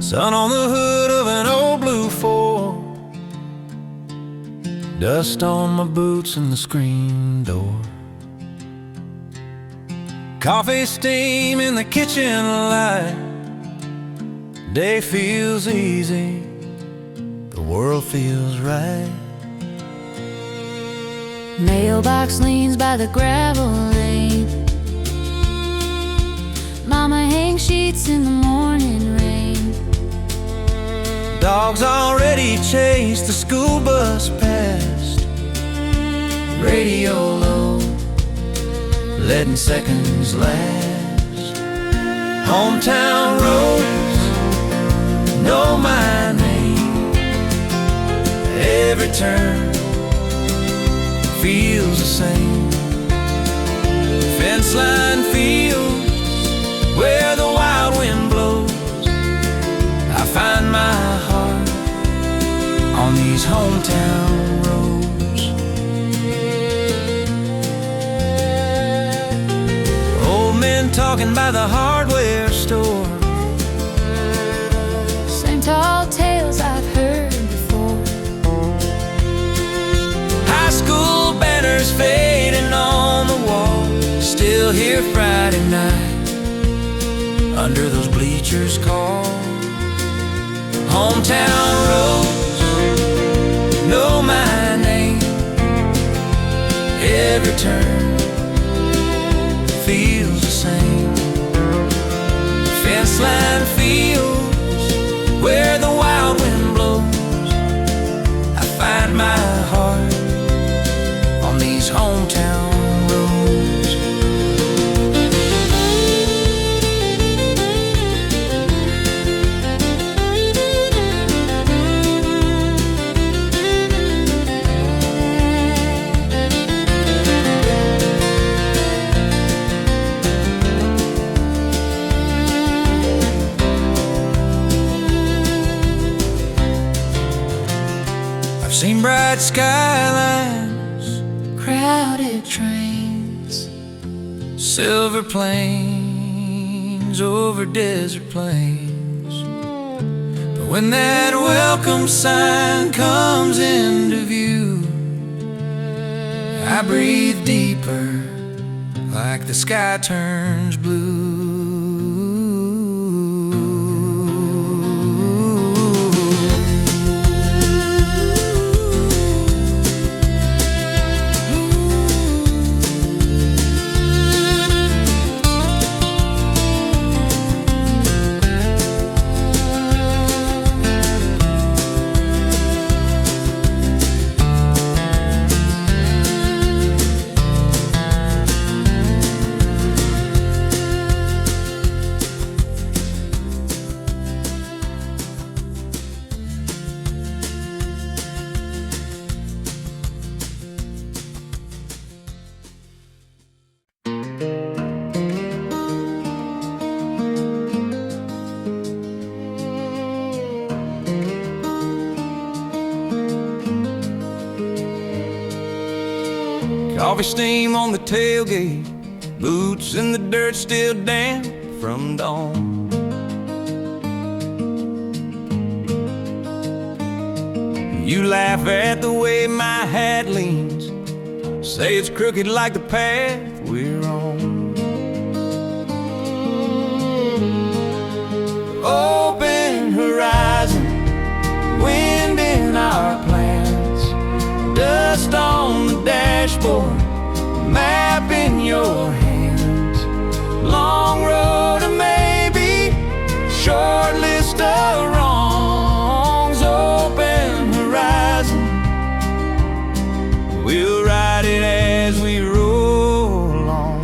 Sun on the hood of an old blue Ford, dust on my boots and the screen door. Coffee steam in the kitchen light. Day feels easy, the world feels right. Mailbox leans by the gravel lane. Mama hangs sheets in the morning rain. Dogs already chased the school bus past. Radio low, letting seconds last. Hometown roads know my name. Every turn feels the same. Fence line fields where the wild wind blows. I find my heart on these hometown roads. Old men talking by the hardware store. Same tall tales I've heard before. High school banners fading on the wall. Still here Friday night under those bleachers call. Hometown roads know my name. Every turn feels the same. Fence line fields where the wild wind blows. I find my heart on these hometown roads. I've seen bright skylines, Crowded trains, silver plains over desert plains. But when that welcome sign comes into view, I breathe deeper like the sky turns blue. Coffee steam on the tailgate, boots in the dirt still damp from dawn. You laugh at the way my hat leans, say it's crooked like the path we're on. Open horizon, wind in our plans, dust on the dashboard, map in your hands. Long road to maybe, short list of wrongs. Open horizon, we'll ride it as we roll along.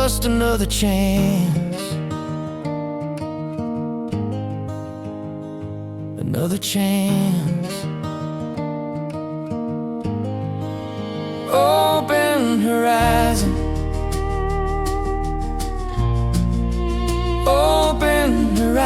just another chance, another chance. Open horizon, open horizon.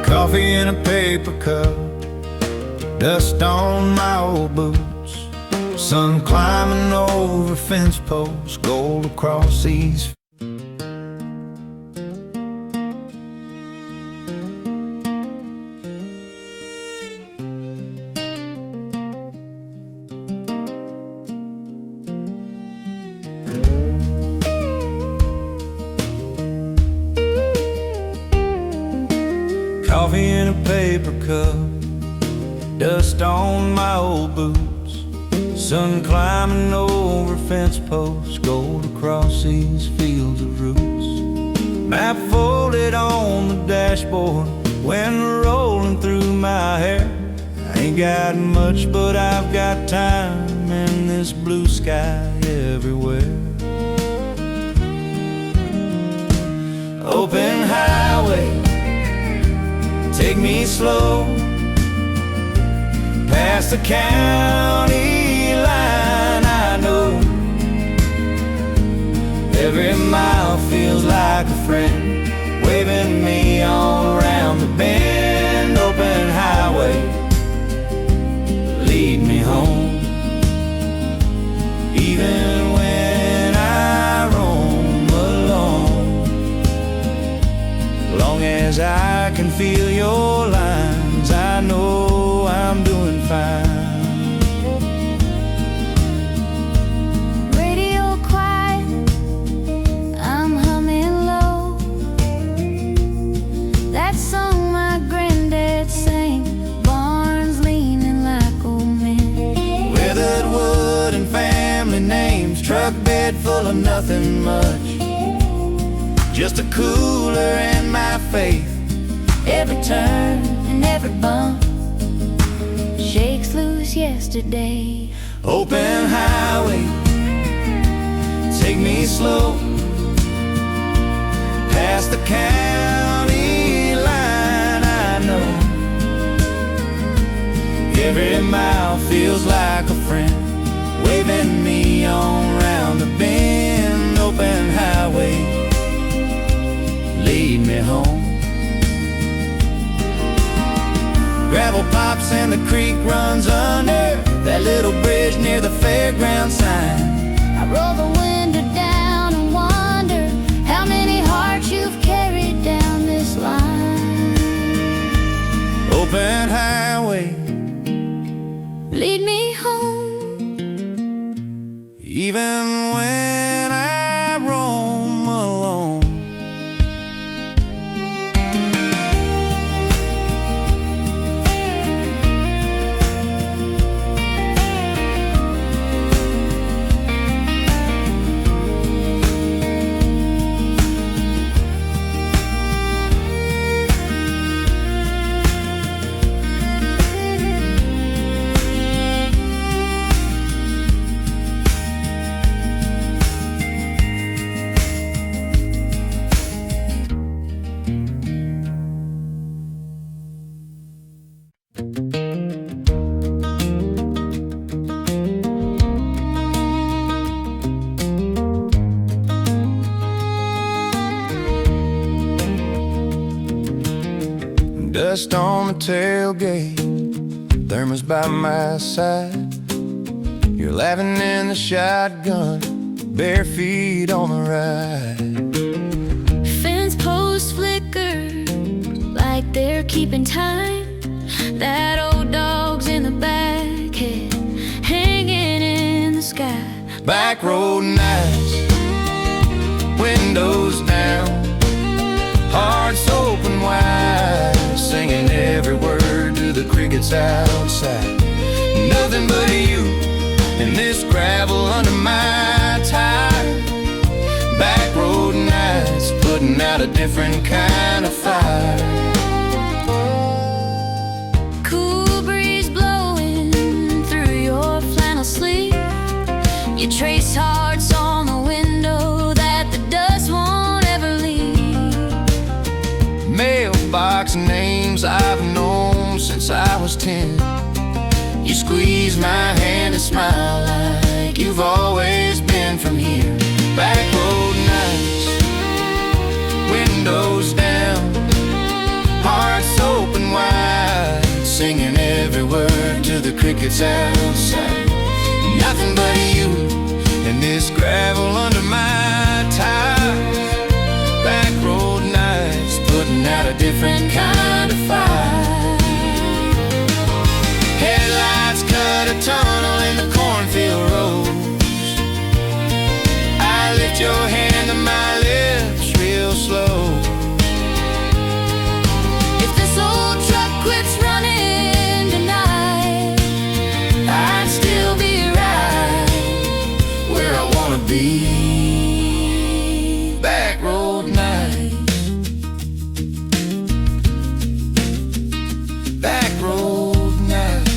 Coffee in a paper cup, dust on my old boots, sun climbing over fence posts, gold across these. Coffee in a paper cup, dust on my old boots, sun climbing over fence posts, gold across these fields of roots. Map folded on the dashboard, wind rolling through my hair. I ain't got much, but I've got time and this blue sky everywhere. Open highway, take me slow past the county line. I know every mile feels like a friend, waving me on around the bend. Open highway, lead me home, even when I roam alone. Long as I can feel your lines, I know I'm doing fine. Radio quiet, I'm humming low. That song my granddad sang, barns leaning like old men. Weathered wood and family names, truck bed full of nothing much, just a cooler and my faith. Every turn and every bump shakes loose yesterday. Open highway, take me slow past the county line. I know every mile feels like a friend, waving me on round the bend. Open highway, lead me home. Gravel pops and the creek runs under that little bridge near the fairground sign. I roll the window down and wonder how many hearts you've carried down this line. Open highway, Lead me home, even when I roam alone. Dust on the tailgate, thermos by my side. You're laughing in the shotgun, bare feet on the ride. Fence posts flicker like they're keeping time. That old dog's in the back head, hanging in the sky. Backroad nights, windows down, hearts open wide, singing every word to the crickets outside. Nothing but you and this gravel under my tire. Backroad nights, putting out a different kind of fire. Cool breeze blowing through your flannel sleeve. You trace hearts on the window that the dust won't ever leave. Mailbox names I've known since I was 10. You squeeze my hand and smile like you've always been from here. Backroad nights, windows down, hearts open wide, singing every word to the crickets outside. Nothing but you and this gravel under my tires. Backroad nights, putting out a different kind of fire. Headlights cut a tunnel in the cornfield roads. I lift your hand to my lips real slow. If this old truck quits running tonight, I'd still be right where I wanna be. Backroad nights, backroad nights.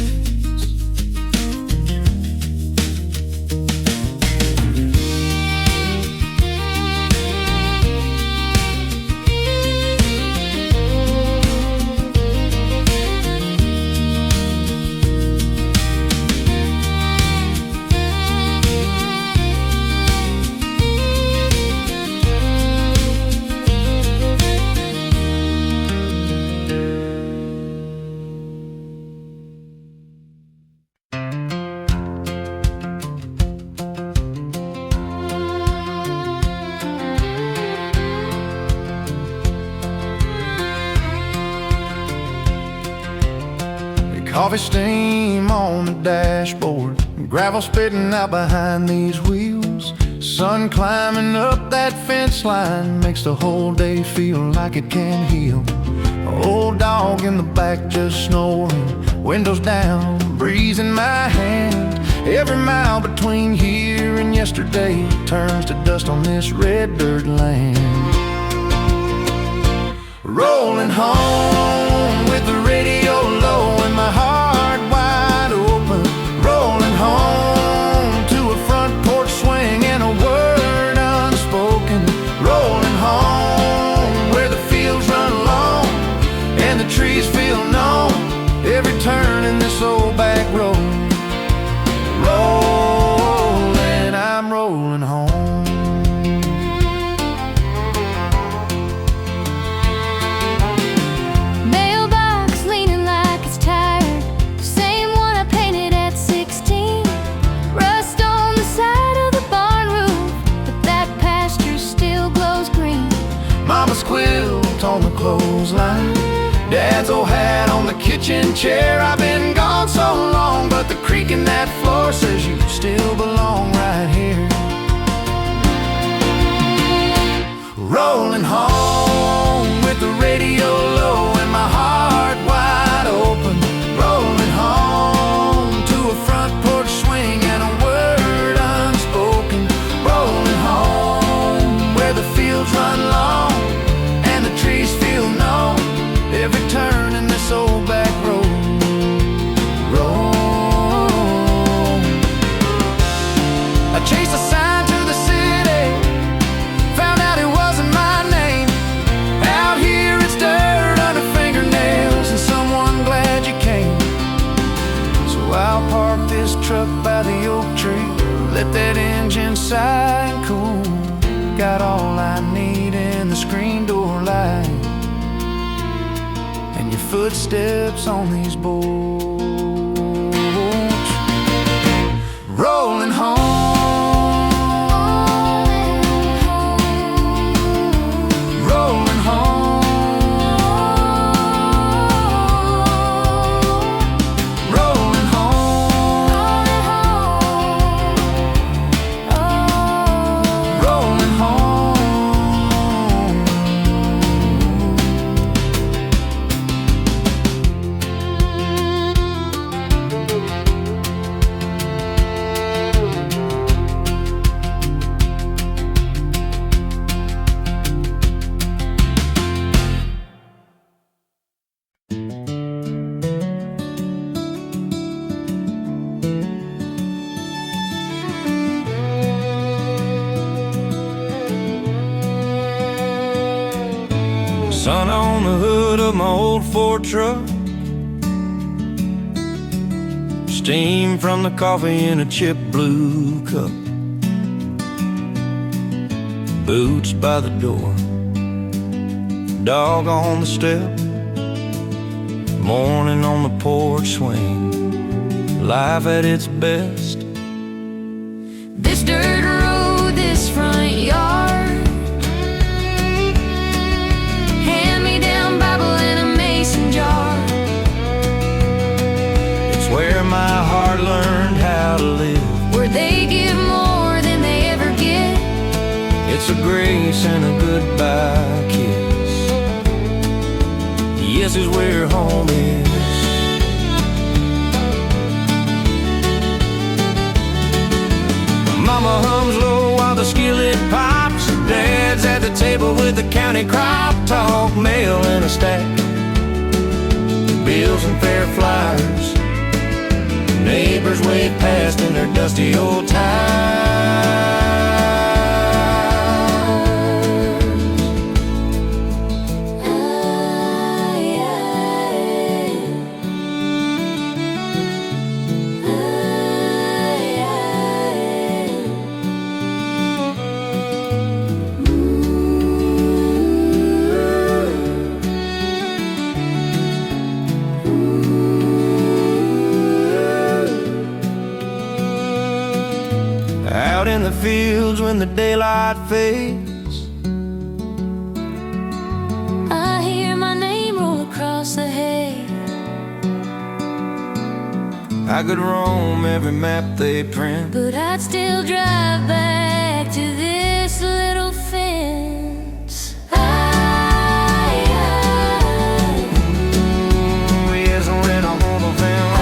Coffee steam on the dashboard, gravel spitting out behind these wheels. Sun climbing up that fence line makes the whole day feel like it can heal. Old dog in the back just snoring, windows down, breeze in my hand. Every mile between here and yesterday turns to dust on this red dirt land. Rolling home with the radio low and my heart wide open. Rolling home to a front porch swing and a word unspoken. Rolling home where the fields run long and the trees feel known. Every turn in this old back road. Rolling, I'm rolling home. Mama's quilt on the clothesline, Dad's old hat on the kitchen chair. I've been gone so long, but the creak in that floor says you still belong right here. Rolling home with the radio low and my heart wide open. Rolling home to a front porch swing and a word unspoken. Rolling home where the fields run long and the trees feel known. Every turn in this old back road. Roll. I chased a sign to the city, found out it wasn't my name. Out here it's dirt under fingernails and someone glad you came. So I'll park this truck by the oak tree, let that engine sigh and cool. Got all I need in the screen door light, and and your footsteps on these boards. Rolling home, rolling home, rolling home, rolling home. Sun on the hood of my old Ford truck, steam from the coffee in a chip blue cup, boots by the door, dog on the step, morning on the porch swing, life at its best. This dirt road, this front yard, hand-me-down Bible in a mason jar. It's where my heart learned how to live, Where they give more than they ever get. it's a grace and a goodbye kiss. Yes, is where home is. Mama hums low while the skillet pops. Dad's at the table with the county crop. Talk, mail in a stack, bills and fair flyers. Neighbors wave past in their dusty old tires. Out in the fields when the daylight fades, I hear my name roll across the hay. I could roam every map they print, But I'd still drive back to this little fence. yes, a little humble town.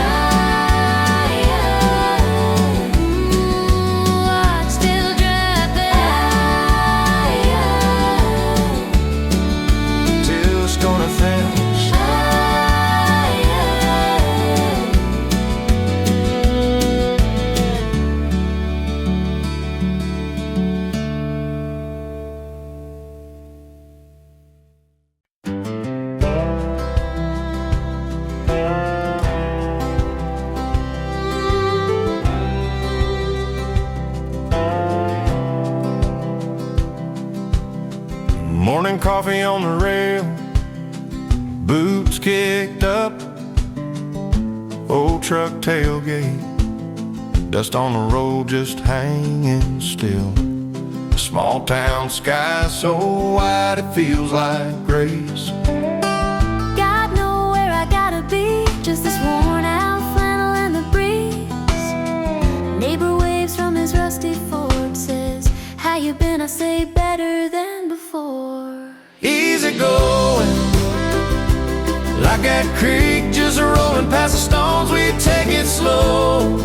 I'd still drive back Till it's gonna finish. Morning coffee on the rail, boots kicked up, old truck tailgate, dust on the road just hanging still. A small town sky so wide it feels like grace. Got nowhere I gotta be, just this worn out flannel and the breeze. Neighbor waves from his rusty Ford, says, how you been? I say, better than before. Easy going, like that creek just rolling past the stones. We take it slow,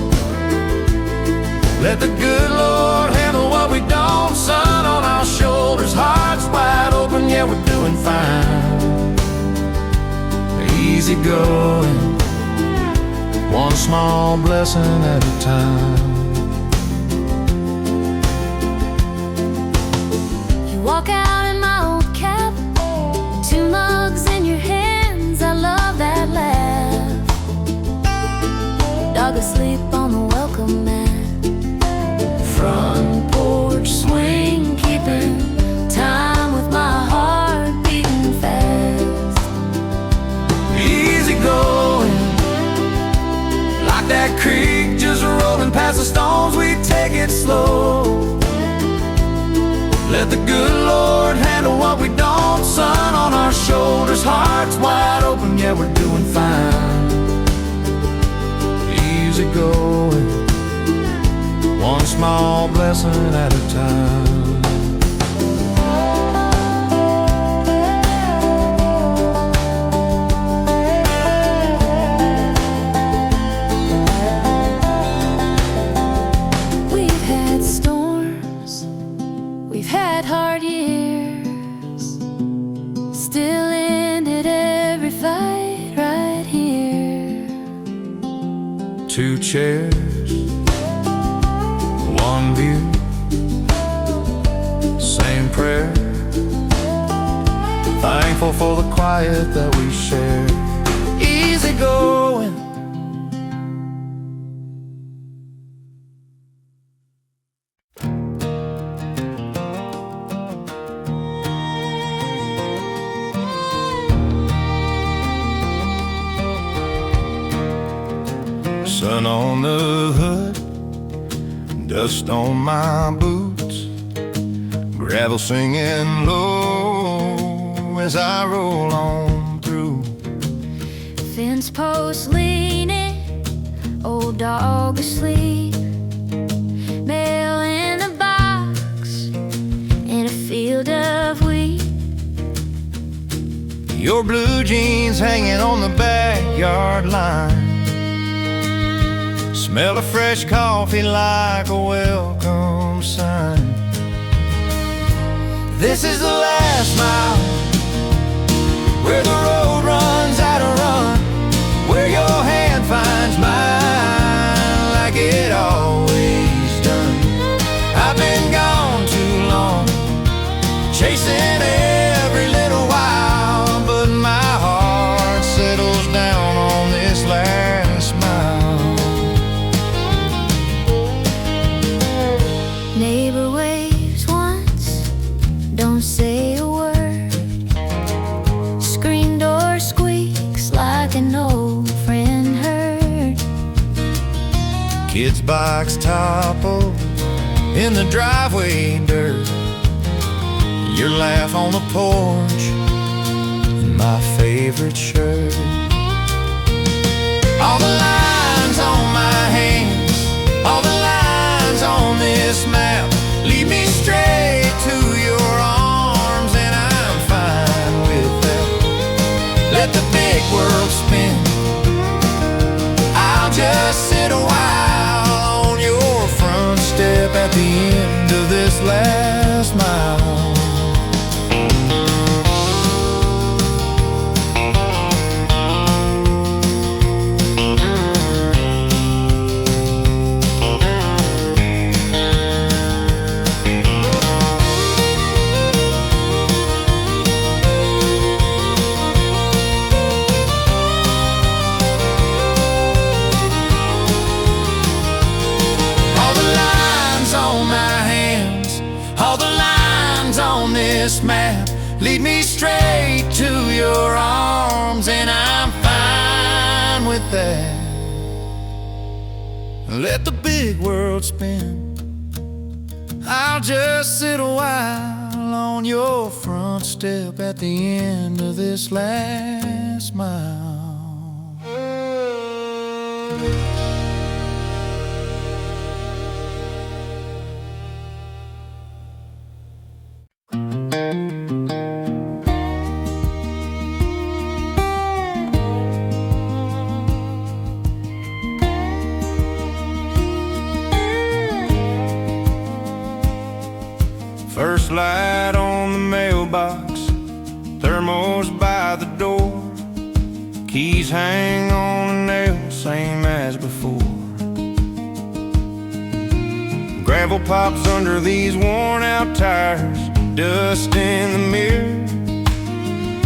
let the good Lord handle what we don't. Sun on our shoulders, hearts wide open, yeah, we're doing fine. Easy going, one small blessing at a time. You walk out in my old cap, 2 mugs in your hands, I love that laugh. Dog asleep on the welcome mat, front porch swing, keeping time with my heart beating fast. Let the good Lord handle what we don't, sun on our shoulders, hearts wide open, yeah, we're doing fine. Easy going, one small blessing at a time. We've had storms, we've had hard years, still ended every fight right here. Two chairs, one view, same prayer. Thankful for the quiet that we share. Easy going, sun on the hood, dust on my boots, gravel singing low as I roll on through. Fence post leaning, old dog asleep, mail in the box, in a field of wheat. Your blue jeans hanging on the backyard line, smell of fresh coffee like a welcome sign. This is the last mile, where the road runs out of run, where your hand finds mine like it always done. I've been gone too long, chasing every little while, but my heart settles down on this last mile. Neighbor waves once, don't say a word. Screen door squeaks like an old friend heard. Kids' bikes topple in the driveway dirt, your laugh on the porch in my favorite shirt. All the lines on my hands, all the lines on this map lead me straight to your arms, and I'm fine with that. Let the big world spin, I'll just sit a while on your front step at the end of this last mile. This map lead me straight to your arms, and I'm fine with that. Let the big world spin, I'll just sit a while on your front step at the end of this last mile. First light on the mailbox, thermos by the door, keys hang on a nail, same as before. Gravel pops under these worn out tires, dust in the mirror,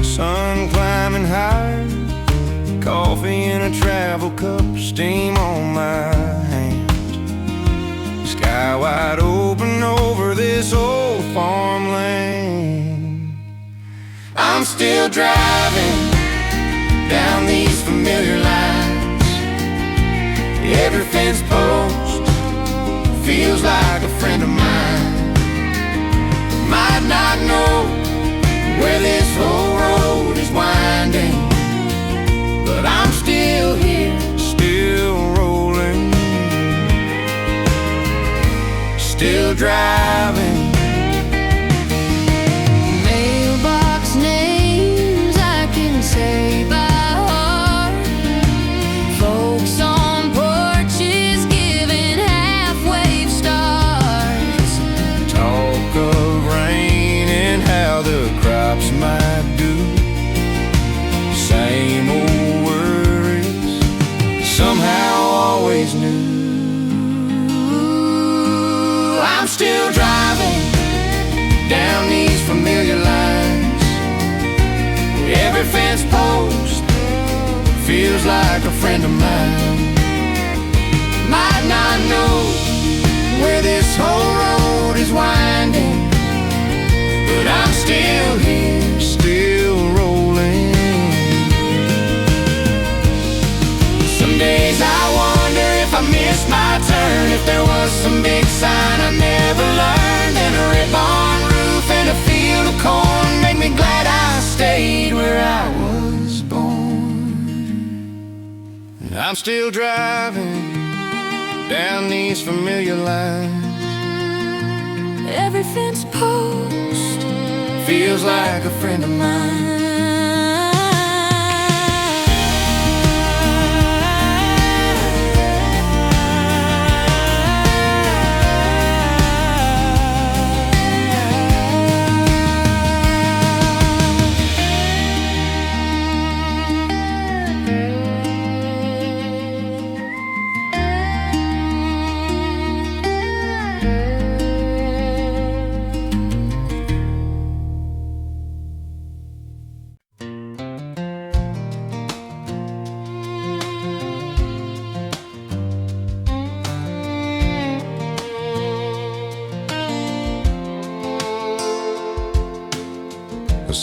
sun climbing higher, coffee in a travel cup, steam on my hand. Sky wide open over this old farmland. I'm still driving down these familiar lines. Every fence post feels like a friend of mine. My Might not know where this whole road is winding, but I'm still here, still rolling, still driving. Mailbox names I can say by heart. Folks on porches giving half-wave starts. Talk of rain and how the crops might do. Same old worries, somehow always new. I'm still driving down these familiar lines. Every fence post feels like a friend of mine. Might not know where this whole road is winding, but I'm still here, still rolling. Some days I wonder if I missed my turn, if there was some big sign I never learned, and a rip-on roof and a field of corn make me glad I stayed where I was born. And I'm still driving down these familiar lines. Every fence post Feels like a friend of mine.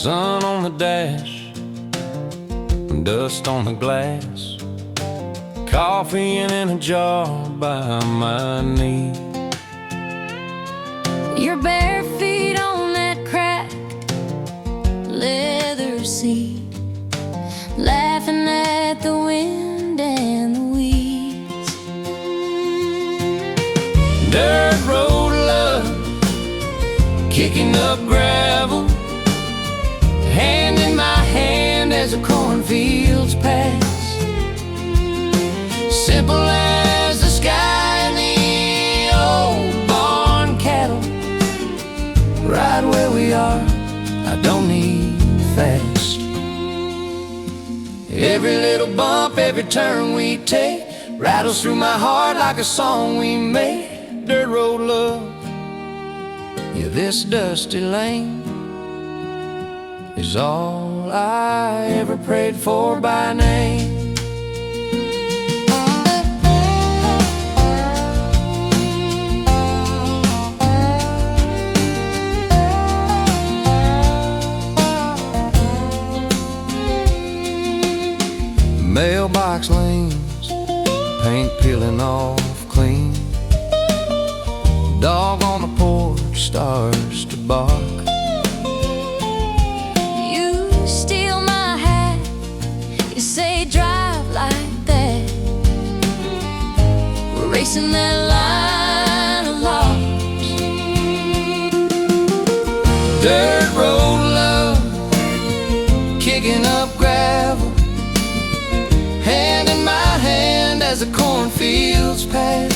Sun on the dash, dust on the glass, coffee in a jar by my knee. your bare feet on that cracked leather seat, laughing at the wind and the weeds. Dirt road love, kicking up gravel, hand in my hand as the cornfields pass. Simple as the sky and the old barn cattle. Right where we are, I don't need fast. Every little bump, every turn we take rattles through my heart like a song we made. Dirt road love, yeah, this dusty lane is all I ever prayed for by name. Mailbox lanes, paint peeling off clean. Dog on the porch starts to bark. You steal my hat, you say drive like that. We're racing that line of logs. Dirt road love, kicking up gravel, hand in my hand as the cornfields pass.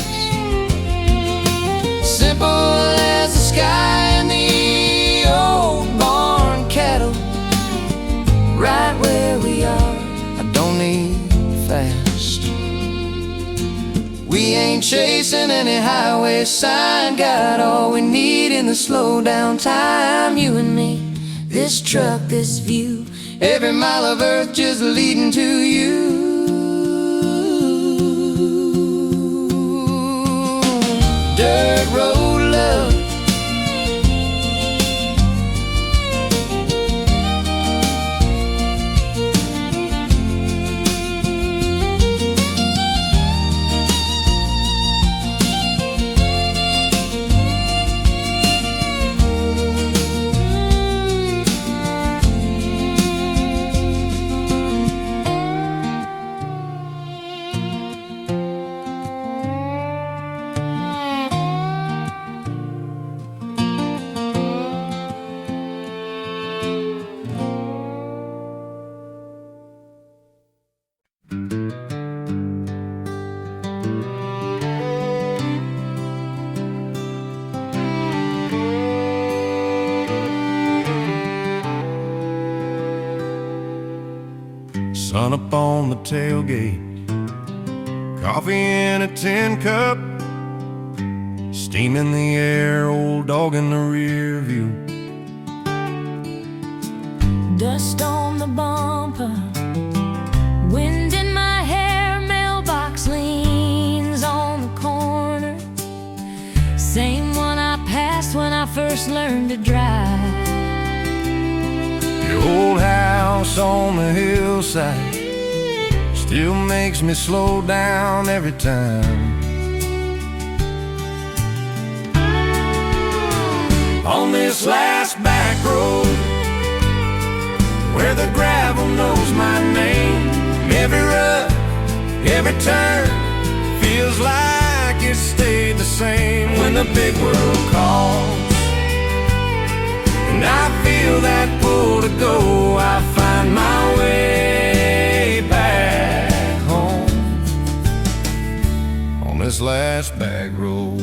Simple as the sky and the old barn cattle. Right where we are, I don't need fast. We ain't chasing any highway sign, got all we need in the slow down time. You and me, this truck, this view, every mile of earth just leading to you. Dirt road love, sun up on the tailgate, coffee in a tin cup, steam in the air, old dog in the rear view. Dust on the bumper, wind in my hair, mailbox leans on the corner. Same one I passed when I first learned to drive. Your old house on the hillside still makes me slow down every time. On this last back road, where the gravel knows my name, every rut, every turn feels like it stayed the same. When the big world calls and I feel that pull to go, I find my way back home on this last back road.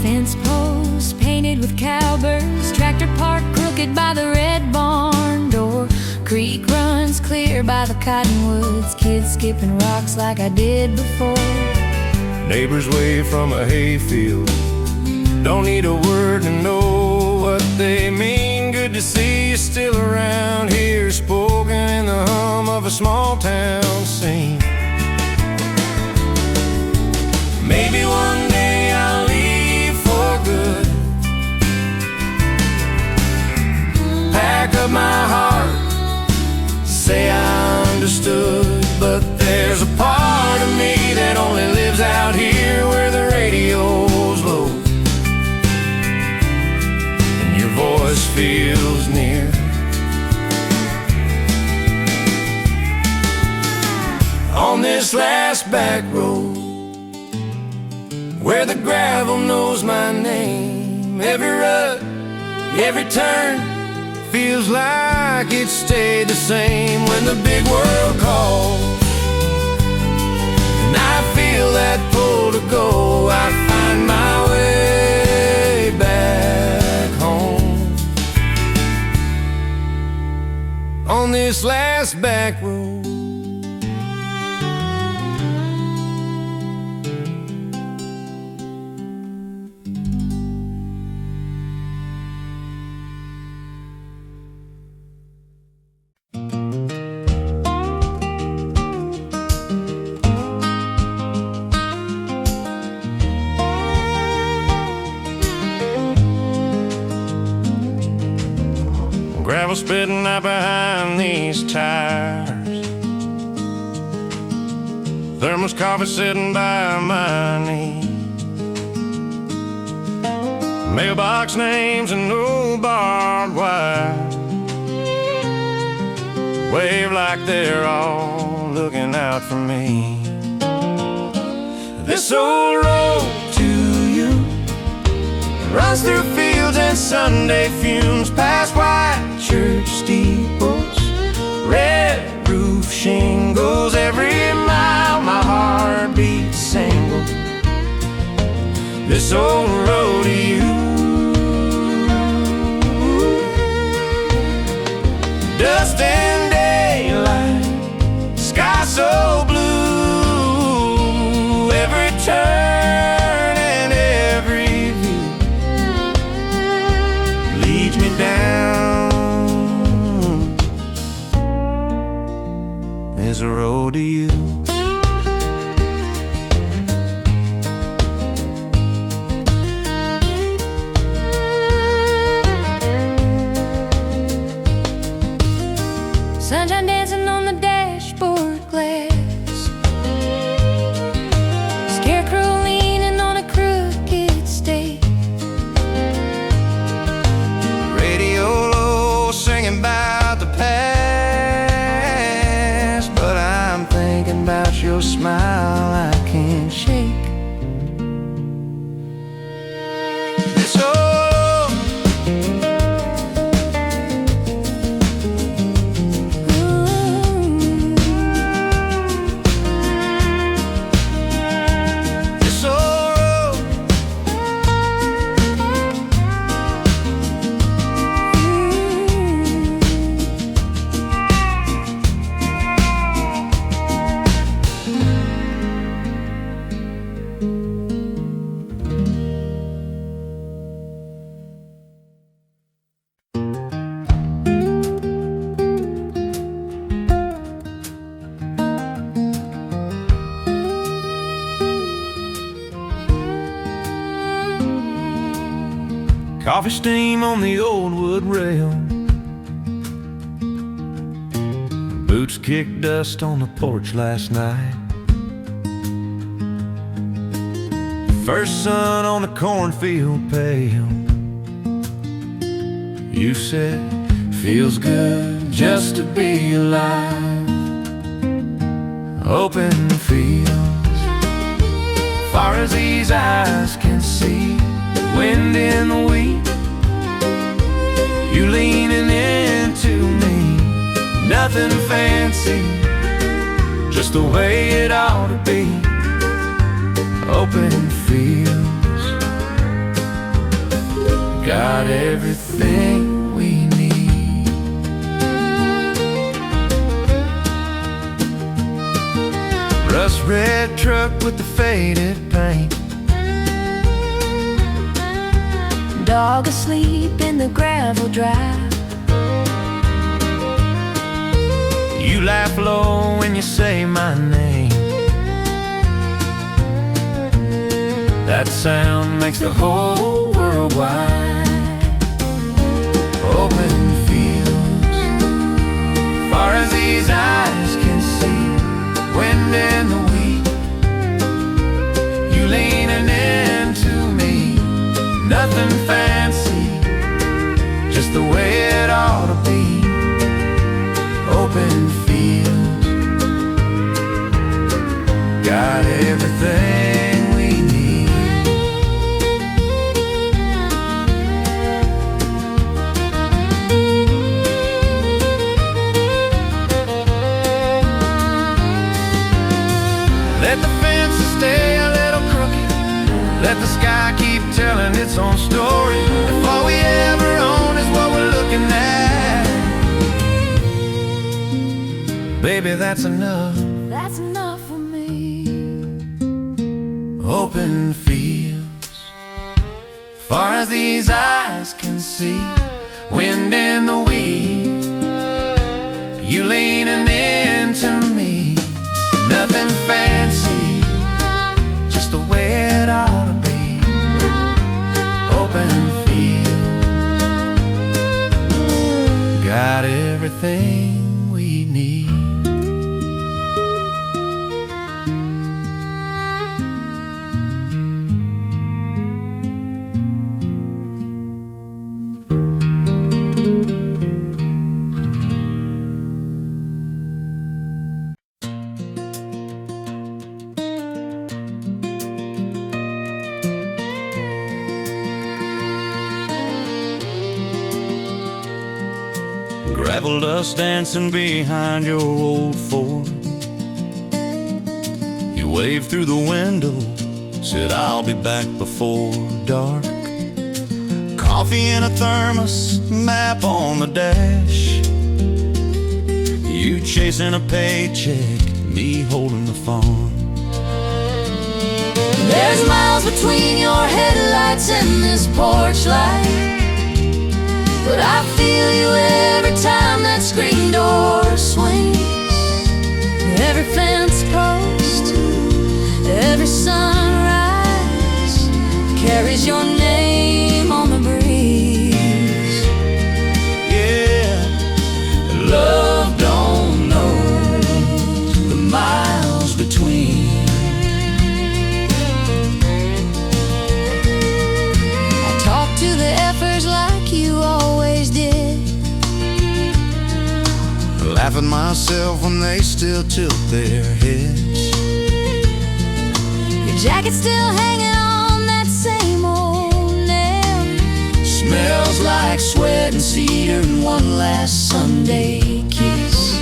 Fence posts painted with cowbirds, tractor parked crooked by the red barn door. Creek runs clear by the cottonwoods, kids skipping rocks like I did before. Neighbors wave from a hayfield, don't need a word to know what they mean. Good to see you still around here, spoken in the hum of a small town scene. Maybe one day I'll leave for good, pack up my heart, say I understood. But there's a part of me that only lives out here where the radio's low and your voice feels near. On this last back road, where the gravel knows my name, every rut, every turn feels like it stayed the same. When the big world calls and I feel that pull to go, I find my way back home on this last back road. Gravel spitting out behind these tires, thermos coffee sitting by my knee, mailbox names and no barbed wire wave like they're all looking out for me. This old road to you runs through fields and Sunday fumes, past white church steeples, red roof shingles. Every mile my heart beats single. This old road to you, dust and daylight, sky so blue, every turn and every view leads me down. There's a road to you. Coffee steam on the old wood rail. Boots kicked dust on the porch last night. First sun on the cornfield pale. You said, feels good just to be alive. Open fields, far as these eyes can see. Wind in the wheat, you leaning into me. Nothing fancy, just the way it ought to be. Open fields, got everything we need. Rust red truck with the faded paint. Dog asleep in the gravel drive. You laugh low when you say my name. That sound makes the whole world wide. Open fields, far as these eyes can see. Wind in the wheat, you leaning into me. Nothing fancy, just the way it ought to be. Open fields, got everything we need. Let the fences stay a little crooked. Let the sky keep telling its own story. If all we ever own is what we're looking at, baby, that's enough. That's enough for me. Open fields, far as these eyes can see. Wind in the wheat, you leaning into me. Nothing fancy, just the way it ought to be. Open fields, got everything we need. Gravel dust dancing behind your old Ford. You waved through the window, said I'll be back before dark. Coffee in a thermos, map on the dash. You chasing a paycheck, me holding the farm. There's miles between your headlights and this porch light, but I feel you every time that screen door swings. Every fence post, every sunrise carries your name on the breeze. Yeah, love don't know the miles between. I talk to the effers like you always did. Laugh at myself when they still tilt their heads. Your jacket's still hanging on that same old nail. Smells like sweat and cedar and one last Sunday kiss.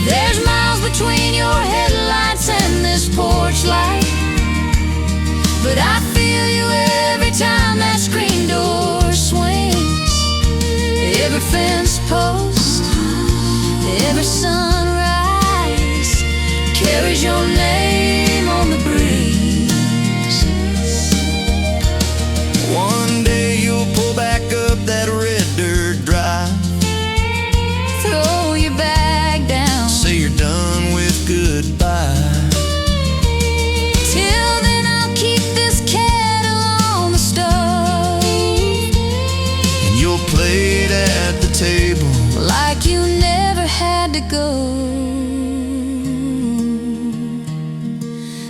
There's miles between your headlights and this porch light, but I feel you every time that screen door swings. Every fence post, every sunrise carries your name on the breeze. One day you'll pull back up that red dirt drive, Throw your bag down. say you're done with goodbye. Till then I'll keep this cat like you never had to go.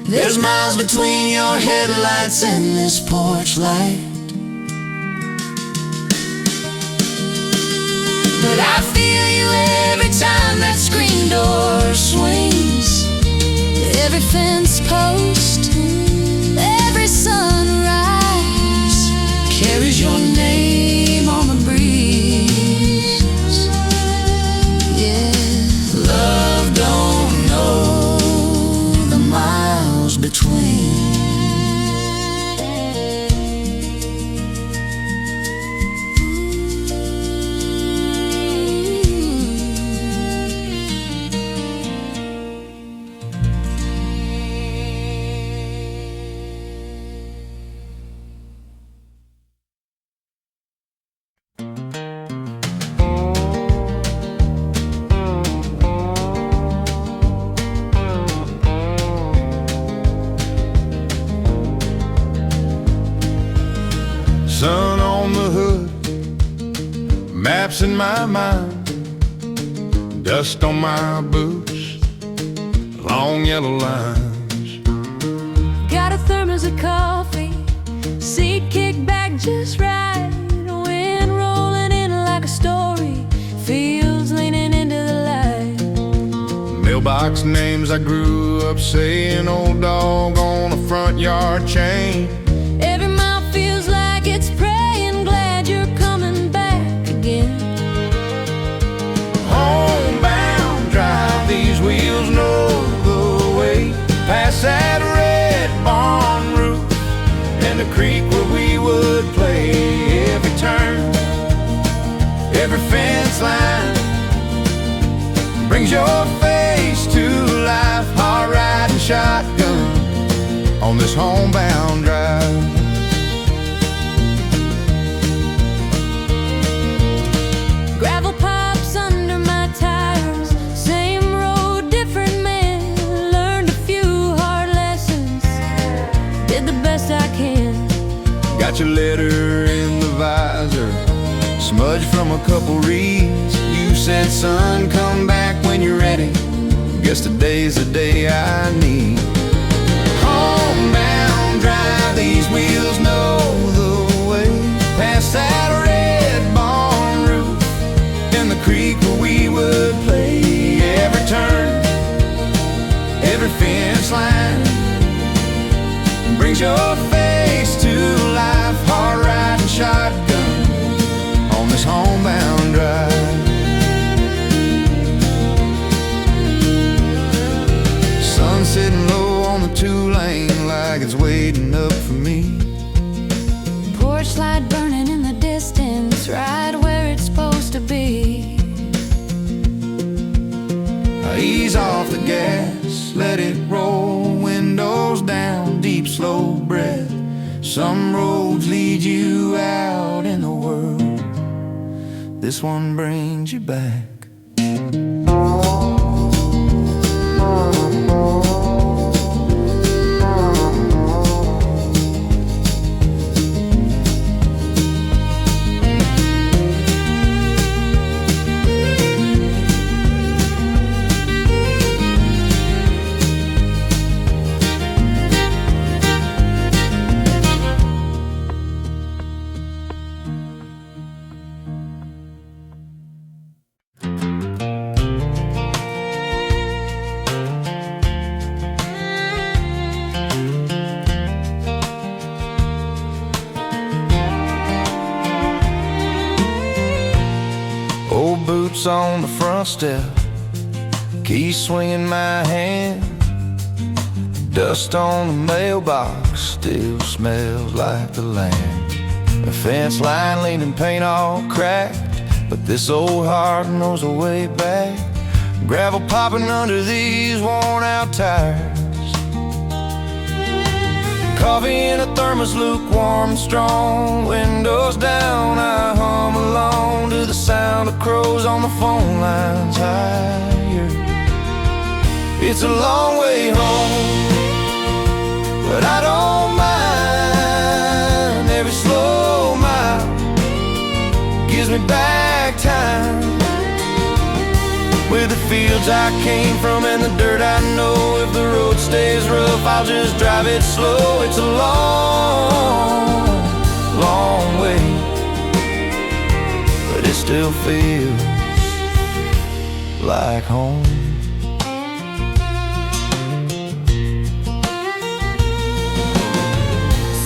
There's miles between your headlights and this porch light, but I feel you every time that screen door swings. Every fence post, every sunrise carries your name on the breeze. Yeah, love don't know the miles between. Sun on the hood, maps in my mind, dust on my boots, long yellow lines. got a thermos of coffee, seat kicked back just right, wind rolling in like a story, fields leaning into the light. Mailbox names I grew up saying, old dog on a front yard chain. Every mile feels like it's praying, glad you're coming back again. Homebound drive, these wheels know the way, past that red barn roof and the creek where we would play. Every turn, every fence line brings your face to life. Hard riding shotgun on this homebound drive. Gravel pops under my tires, same road, different man. Learned a few hard lessons, did the best I can. Got your letter in the visor, smudge from a couple reeds. You said, son, come back when you're ready. Guess today's the day I need. Homebound drive, these wheels know the way, past that red barn roof and the creek where we would play. Every turn, every fence line brings your face to life. Hard riding shotgun on this homebound drive. Sun sitting low on the two-lane like it's waiting up for me. Porch light burning in the distance, right where it's supposed to be. Ease off the gas, let it roll, windows down, deep slow breath. Some roads lead you out in the world, this one brings you back. Old boots on the front step, keys swinging my hand. Dust on the mailbox still smells like the land. The fence line leaning, paint all cracked, but this old heart knows a way back. Gravel popping under these worn out tires. Coffee in a thermos, lukewarm and strong. Windows down, I hum along to the sound of crows on the phone lines higher. It's a long way home, but I don't mind. Every slow mile gives me back time, with the fields I came from and the dirt I know. If the road stays rough, I'll just drive it slow. It's a long, long way, but it still feels like home.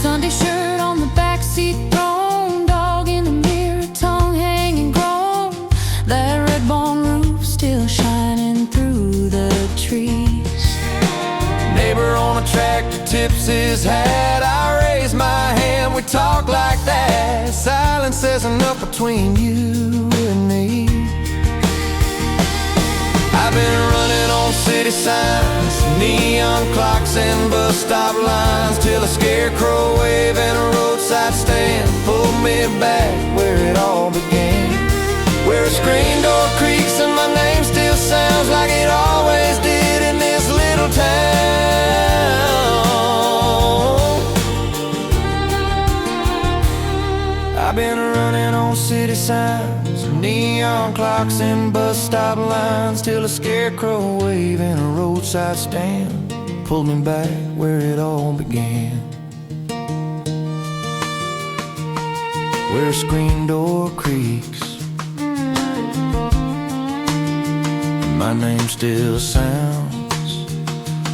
Sunday shirt on the backseat thrown, dog in the mirror, tongue hanging grown. That red barn roof still shining through the trees. Neighbor on a tractor tips his hat. I raise my hand, we talk like that. Silence says enough between you and me. I've been running on city signs, neon clocks and bus stop lines, till a scarecrow wave and a roadside stand pulled me back where it all began. Where a screen door creaks and my name still sounds like it always did in this little town. I've been running on city signs, neon clocks and bus stop lines, till a scarecrow wave and a roadside stand pulled me back where it all began. Where a screen door creaks, my name still sounds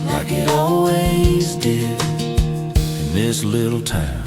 like it always did in this little town.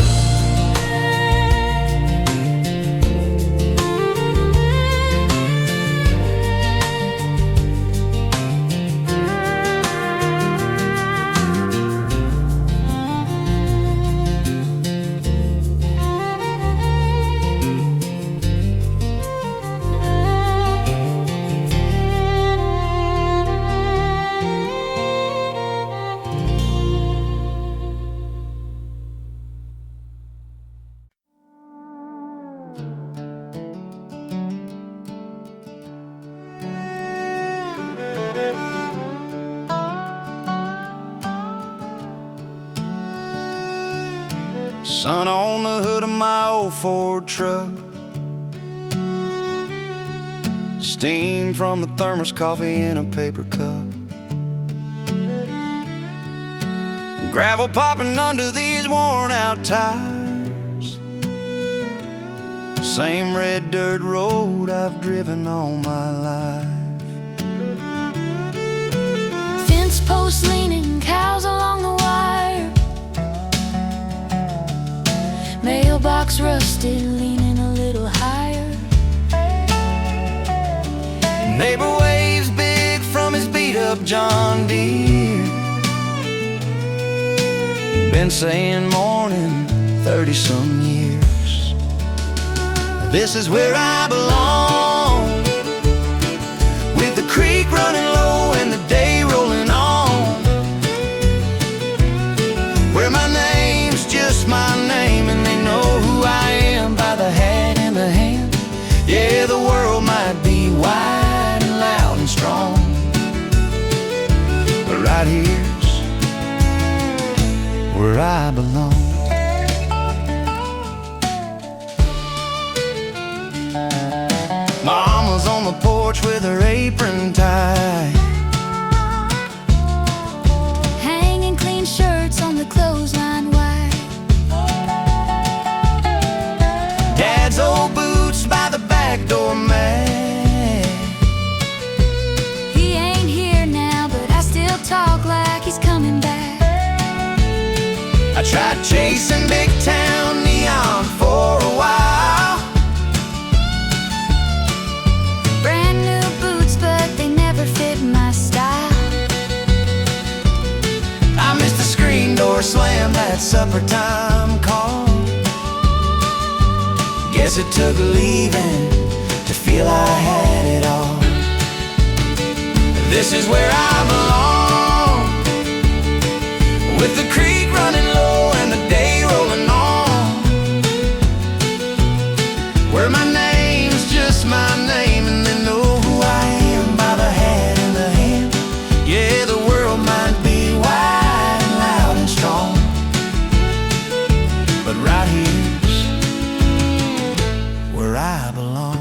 Sun on the hood of my old Ford truck, steam from the thermos coffee in a paper cup, gravel popping under these worn out tires, same red dirt road I've driven all my life. Fence posts leaning, cows along the wire, mailbox rusted, leaning a little higher. Neighbor waves big from his beat-up John Deere, been saying morning 30-some years. This is where I belong, with the creek running low and the day rolling on, where my name's just my name and they know who I am by the hat in the hand. Yeah, the world might be wide and loud and strong, but right here's where I belong. Mama's on the porch with her apron tied, Hanging clean shirts on the clothesline wide. Dad's old boots by the back door mat. He ain't here now, but I still talk like he's coming back. I tried chasing big town neon for a while, Brand new boots, but they never fit my style. I missed the screen door slam, that supper time call. Guess it took leaving to feel I had it all. This is where I belong, with the creek running low and the day rolling on, where my name's just my name and they know who I am by the hat in the hand. Yeah, the world might be wide and loud and strong, but right here's where I belong.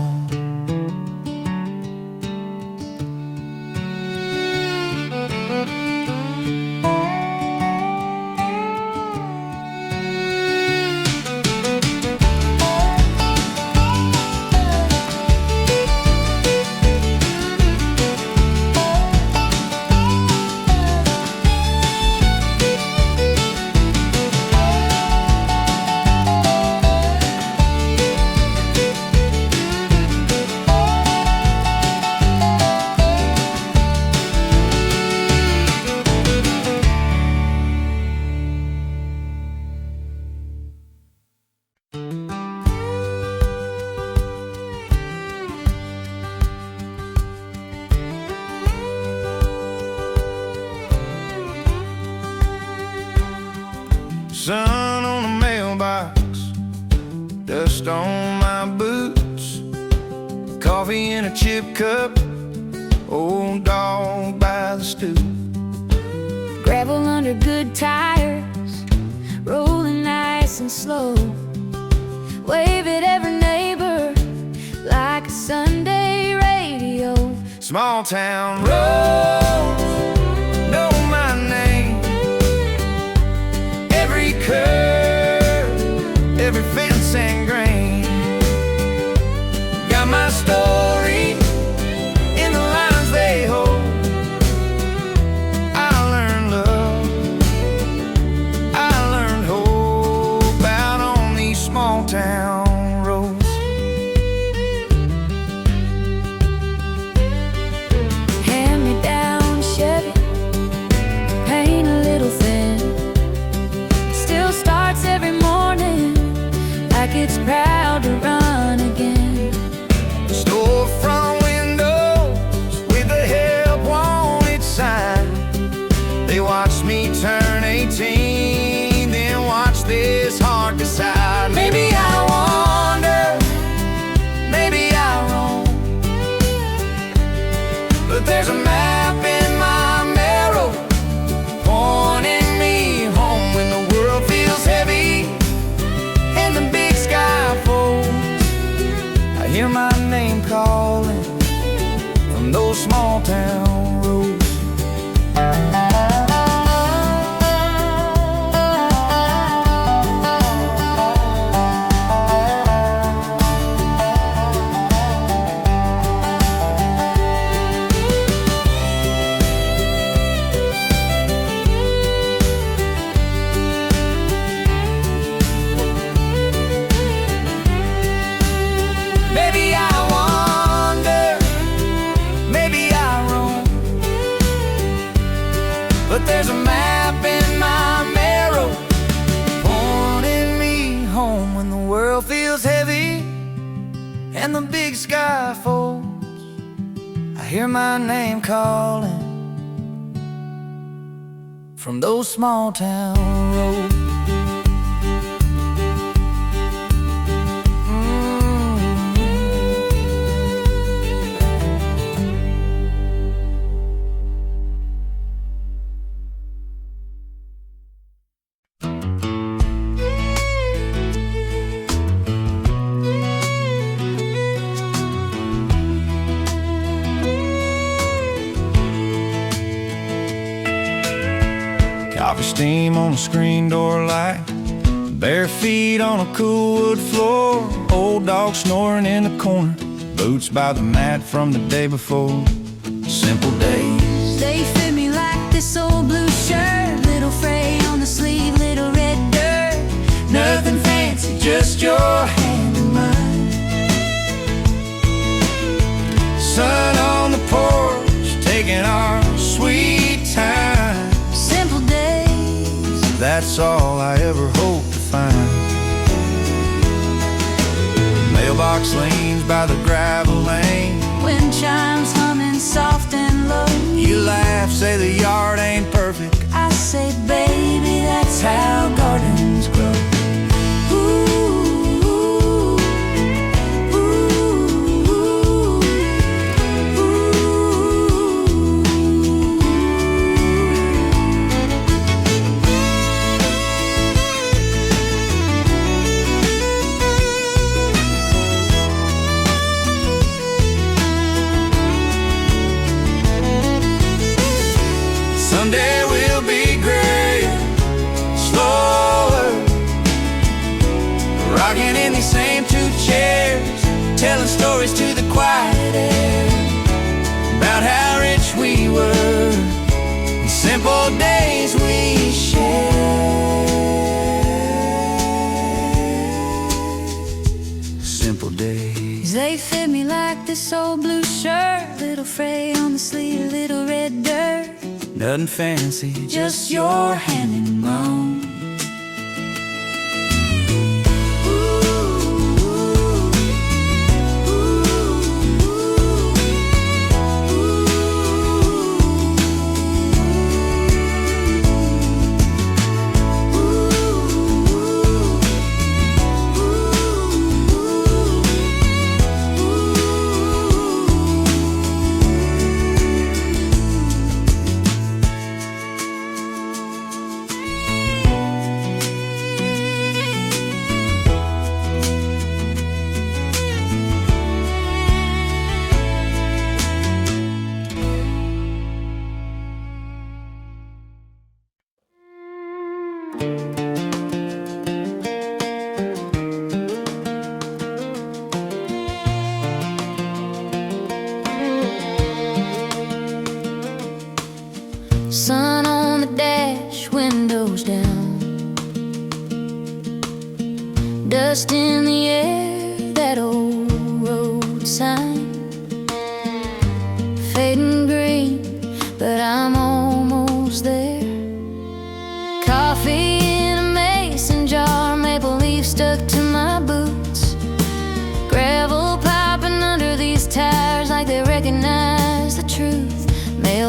Sun on the mailbox, dust on my boots, coffee in a chip cup, old dog by the stoop. Gravel under good tires, rolling nice and slow. Wave at every neighbor like a Sunday radio. Small town roads know my name. Every curve, every fence and grain. Got my story in the lines they hold. I learned love, I learned hope out on these small town roads. Hand-me-down Chevy, paint a little thin. Still starts every morning like it's proud to run again. Storefront windows with the help wanted sign. They watched me turn 18, then watch this heart decide. Maybe I wander, maybe I roam, but there's a map in my marrow pointing me home when the world feels heavy and the big sky falls. I hear my name calling from those small town roads. Maybe I wander, maybe I roam, but there's a map in my marrow pointing me home when the world feels heavy and the big sky folds. I hear my name calling from those small town roads. Coffee steam on a screen door light, bare feet on a cool wood floor, old dog snoring in the corner, boots by the mat from the day before. Simple days. They fit me like this old blue shirt, little fray on the sleeve, little red dirt. Nothing fancy, just your hand in mine. Sun on the porch, taking our sweet time. Simple days, That's all I ever hope to find. Mailbox leans by the gravel lane. wind chimes humming soft and low. You laugh, say the yard ain't perfect. I say, baby, that's how gardens grow. Ooh, ooh, ooh, ooh, Someday we'll be great, slower, rocking in these same two chairs, telling stories to the quiet air about how rich we were, and simple days we shared. Simple days. They fit me like this old blue shirt, little fray on the sleeve, little red dirt. Nothing fancy, Just your hand in mine.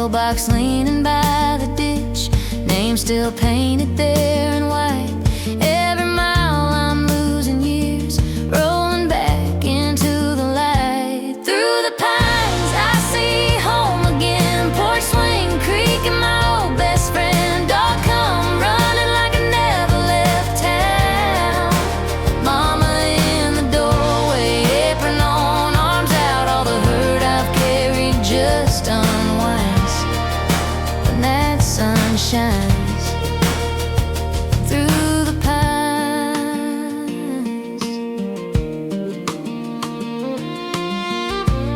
Mailbox leaning by the ditch, name still painted there in white. Every mile I'm losing years, rolling back into the light. Through the pines I see home again, porch swing creak and my old best friend. Dog come running like I never left town. Mama in the doorway, apron on, arms out. All the hurt I've carried just unwinds when that sun shines through the pines.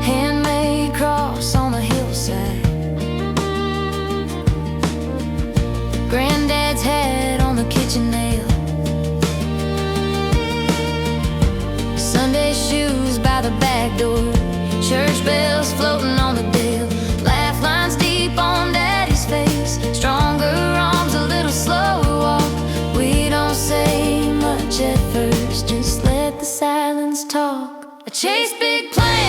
Handmade cross on the hillside, Granddad's hat on the kitchen nail, Sunday shoes by the back door, church bells floating on the dale, laugh lines deep on Daddy's face, stronger arms, a little slower walk. We don't say much at first, just let the silence talk. I chase big plans